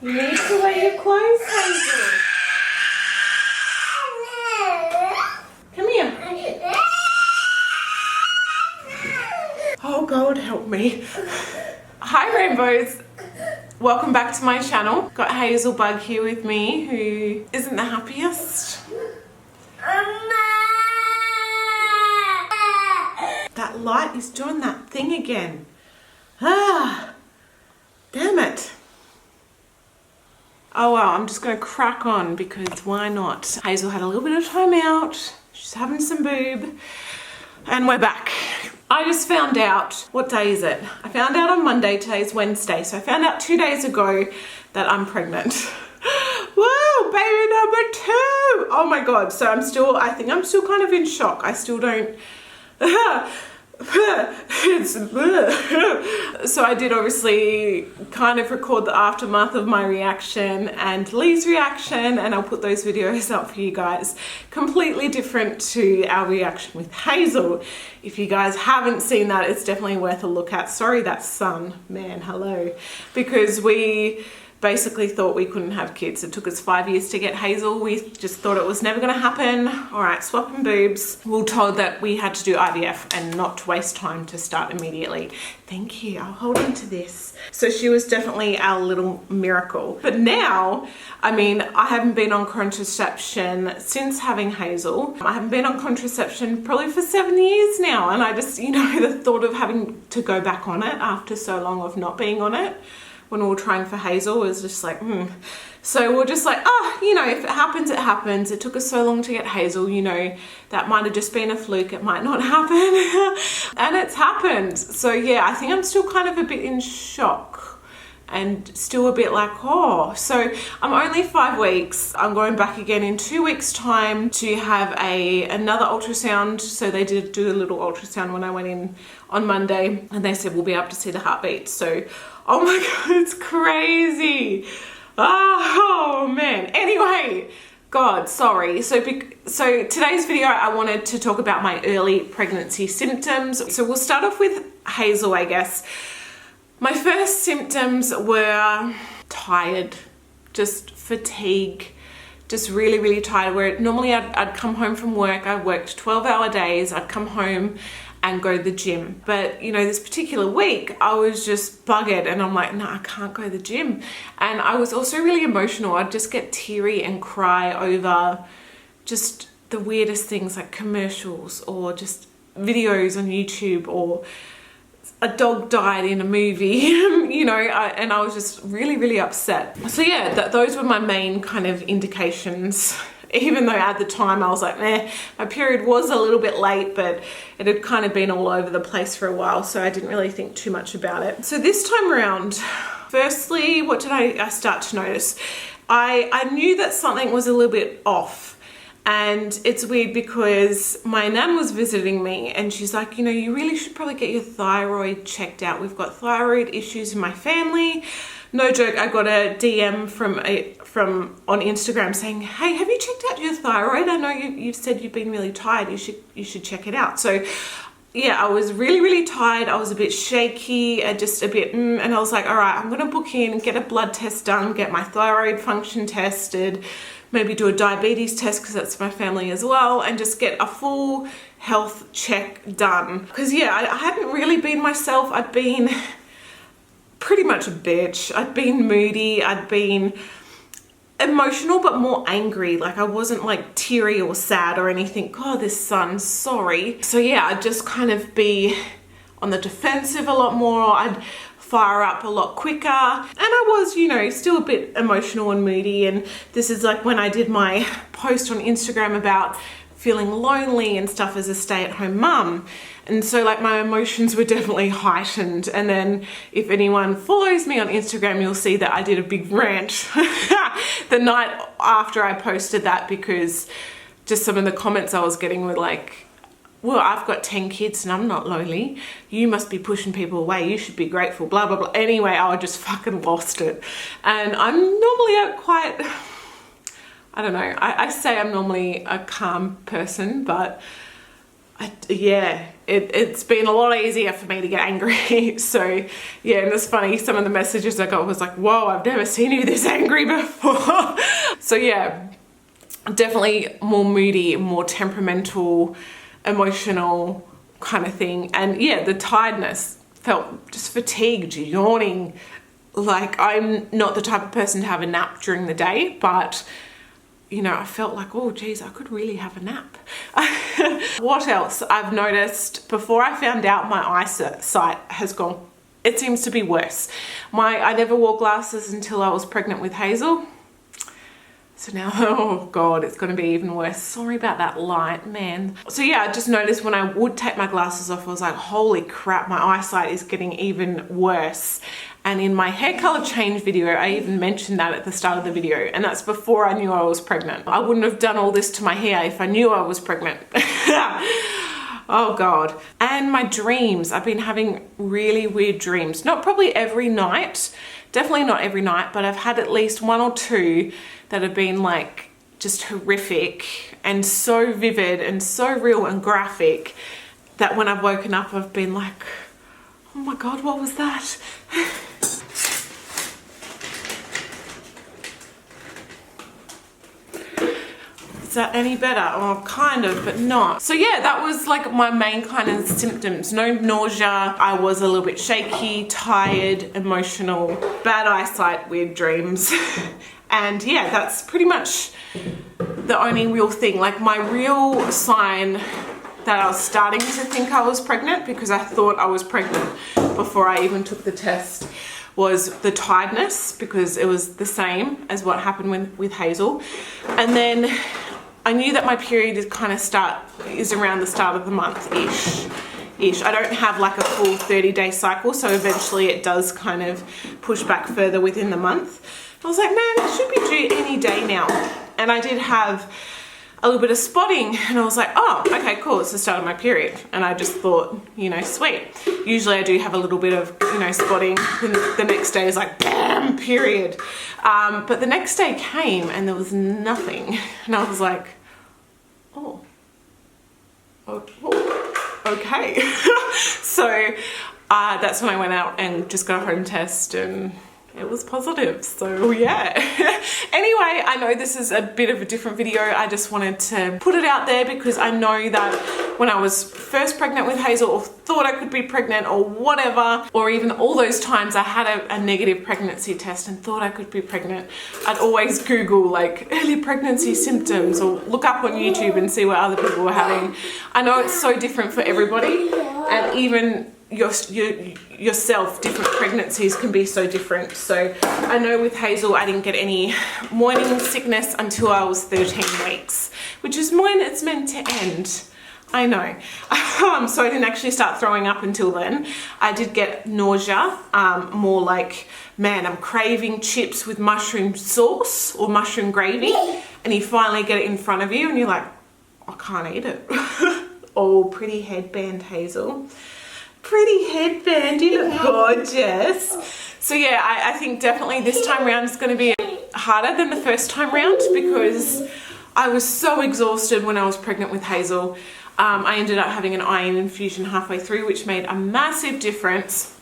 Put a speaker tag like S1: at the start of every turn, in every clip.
S1: You need to wear your clothes, Hazel. Come here. Oh, God, help me. Hi, Rainbows. Welcome back to my channel. Got Hazelbug here with me, who isn't the happiest. That light is doing that thing again. Ah, damn it. Oh well, I'm just gonna crack on because why not? Hazel had a little bit of time out. She's having some boob. And we're back. I just found out, what day is it? I found out on Monday, today's Wednesday. So I found out 2 days ago that I'm pregnant. Woo, baby number 2. Oh my God. So I think I'm still kind of in shock. I still don't, so I did obviously kind of record the aftermath of my reaction and Lee's reaction, and I'll put those videos up for you guys. Completely different to our reaction with Hazel. If you guys haven't seen that, it's definitely worth a look at. Sorry, that's son, man, hello. Because we basically thought we couldn't have kids. It took us 5 years to get Hazel. We just thought it was never gonna happen. All right, swapping boobs. We were told that we had to do IVF and not to waste time to start immediately. Thank you, I'll hold on to this. So she was definitely our little miracle. But now, I mean, I haven't been on contraception since having Hazel. I haven't been on contraception probably for 7 years now. And I just, you know, the thought of having to go back on it after so long of not being on it, when we were trying for Hazel, was just like, So we're just like, you know, if it happens, it happens. It took us so long to get Hazel, you know, that might have just been a fluke. It might not happen. And it's happened. So yeah, I think I'm still kind of a bit in shock and still a bit like, So I'm only 5 weeks. I'm going back again in 2 weeks' time to have another ultrasound. So they did do a little ultrasound when I went in on Monday, and they said we'll be able to see the heartbeat. So, oh my God, it's crazy. Oh man. Anyway, God, sorry. So today's video, I wanted to talk about my early pregnancy symptoms. So we'll start off with Hazel, I guess. My first symptoms were tired, just fatigue, just really, really tired. Where normally I'd come home from work, I worked 12-hour days, I'd come home and go to the gym. But you know, this particular week I was just buggered and I'm like, no, I can't go to the gym. And I was also really emotional. I'd just get teary and cry over just the weirdest things, like commercials or just videos on YouTube, or a dog died in a movie, you know, and I was just really, really upset. So yeah, those were my main kind of indications. Even though at the time I was like, my period was a little bit late, but it had kind of been all over the place for a while, so I didn't really think too much about it. So this time around, firstly, what did I start to notice? I knew that something was a little bit off. And it's weird because my nan was visiting me and she's like, you know, you really should probably get your thyroid checked out. We've got thyroid issues in my family. No joke, I got a DM from on Instagram saying, hey, have you checked out your thyroid? I know you've said you've been really tired. You should check it out. So yeah, I was really, really tired. I was a bit shaky, just a bit, and I was like, all right, I'm gonna book in, get a blood test done, get my thyroid function tested, maybe do a diabetes test because that's my family as well, and just get a full health check done. Because yeah, I hadn't really been myself. I'd been pretty much a bitch. I'd been moody. I'd been emotional, but more angry. Like I wasn't like teary or sad or anything. God, this son, sorry. So yeah, I'd just kind of be on the defensive a lot more. I'd fire up a lot quicker. And I was, you know, still a bit emotional and moody. And this is like when I did my post on Instagram about feeling lonely and stuff as a stay-at-home mum. And so like my emotions were definitely heightened. And then if anyone follows me on Instagram, you'll see that I did a big rant the night after I posted that, because just some of the comments I was getting were like, well, I've got 10 kids and I'm not lonely. You must be pushing people away. You should be grateful, blah, blah, blah. Anyway, I just fucking lost it. And I'm normally quite, I don't know, I say I'm normally a calm person, but yeah, it's been a lot easier for me to get angry. So yeah, and it's funny, some of the messages I got was like, whoa, I've never seen you this angry before. So yeah, definitely more moody, more temperamental, emotional kind of thing. And yeah, the tiredness, felt just fatigued, yawning. Like, I'm not the type of person to have a nap during the day, but you know, I felt like, oh geez, I could really have a nap. What else I've noticed, before I found out my eyesight has gone, it seems to be worse. I never wore glasses until I was pregnant with Hazel. So now, oh God, it's going to be even worse. Sorry about that light, man. So yeah, I just noticed when I would take my glasses off, I was like, holy crap, my eyesight is getting even worse. And in my hair color change video, I even mentioned that at the start of the video, and that's before I knew I was pregnant. I wouldn't have done all this to my hair if I knew I was pregnant. Oh God. And my dreams, I've been having really weird dreams. Not probably every night, definitely not every night, but I've had at least one or two that have been like just horrific and so vivid and so real and graphic that when I've woken up, I've been like, oh my God, what was that? Is that any better? Oh, kind of, but not. So yeah, that was like my main kind of symptoms. No nausea. I was a little bit shaky, tired, emotional, bad eyesight, weird dreams. And yeah, that's pretty much the only real thing. Like, my real sign that I was starting to think I was pregnant, because I thought I was pregnant before I even took the test, was the tiredness, because it was the same as what happened with Hazel. And then I knew that my period is around the start of the month-ish. I don't have like a full 30-day cycle, so eventually it does kind of push back further within the month. I was like, man, it should be due any day now. And I did have a little bit of spotting, and I was like, oh, okay, cool, it's the start of my period. And I just thought, you know, sweet. Usually I do have a little bit of, you know, spotting, and the next day is like, bam, period. But the next day came and there was nothing. And I was like, oh, okay. So that's when I went out and just got a home test, and it was positive. So yeah. Anyway, I know this is a bit of a different video. I just wanted to put it out there because I know that when I was first pregnant with Hazel, or thought I could be pregnant or whatever, or even all those times I had a negative pregnancy test and thought I could be pregnant, I'd always Google like early pregnancy symptoms, or look up on YouTube and see what other people were having. I know it's so different for everybody, and even yourself, different pregnancies can be so different. So I know with Hazel, I didn't get any morning sickness until I was 13 weeks, which is when it's meant to end. I know. So I didn't actually start throwing up until then. I did get nausea, more like, man, I'm craving chips with mushroom sauce or mushroom gravy, and you finally get it in front of you and you're like, I can't eat it. Oh, pretty headband, Hazel. Pretty headband, you look gorgeous. So yeah, I think definitely this time around is going to be harder than the first time round, because I was so exhausted when I was pregnant with Hazel. I ended up having an iron infusion halfway through, which made a massive difference.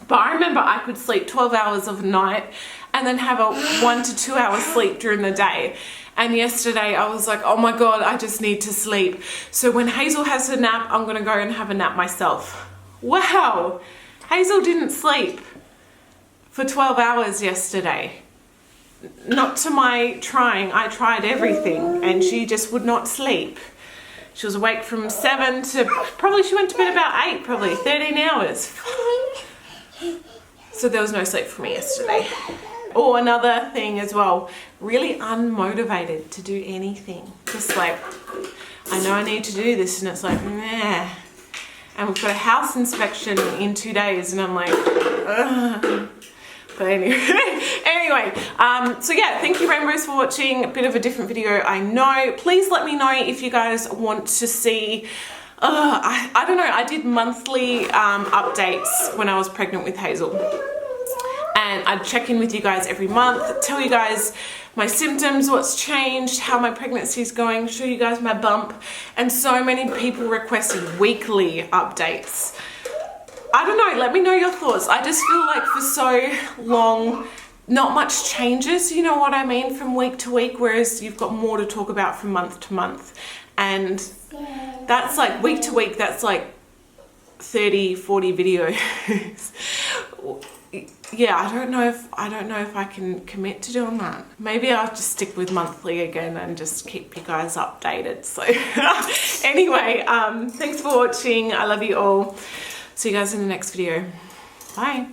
S1: But I remember I could sleep 12 hours of the night and then have a 1 to 2 hour sleep during the day. And yesterday I was like, oh my God, I just need to sleep. So when Hazel has a nap, I'm going to go and have a nap myself. Wow, Hazel didn't sleep for 12 hours yesterday. Not to my trying, I tried everything and she just would not sleep. She was awake from 7 to, probably she went to bed about 8, probably 13 hours. So there was no sleep for me yesterday. Oh, another thing as well, really unmotivated to do anything. Just like, I know I need to do this, and it's like, meh. And we've got a house inspection in 2 days, and I'm like, ugh. But anyway, so yeah, thank you Rainbows for watching. A bit of a different video, I know. Please let me know if you guys want to see, I don't know, I did monthly updates when I was pregnant with Hazel. And I'd check in with you guys every month, tell you guys my symptoms, what's changed, how my pregnancy is going, show you guys my bump, and so many people requested weekly updates. I don't know, let me know your thoughts. I just feel like for so long, not much changes, you know what I mean, from week to week, whereas you've got more to talk about from month to month. And that's like week to week, that's like 30, 40 videos. Yeah, I don't know if I can commit to doing that. Maybe I'll just stick with monthly again and just keep you guys updated. So anyway, thanks for watching. I love you all. See you guys in the next video. Bye.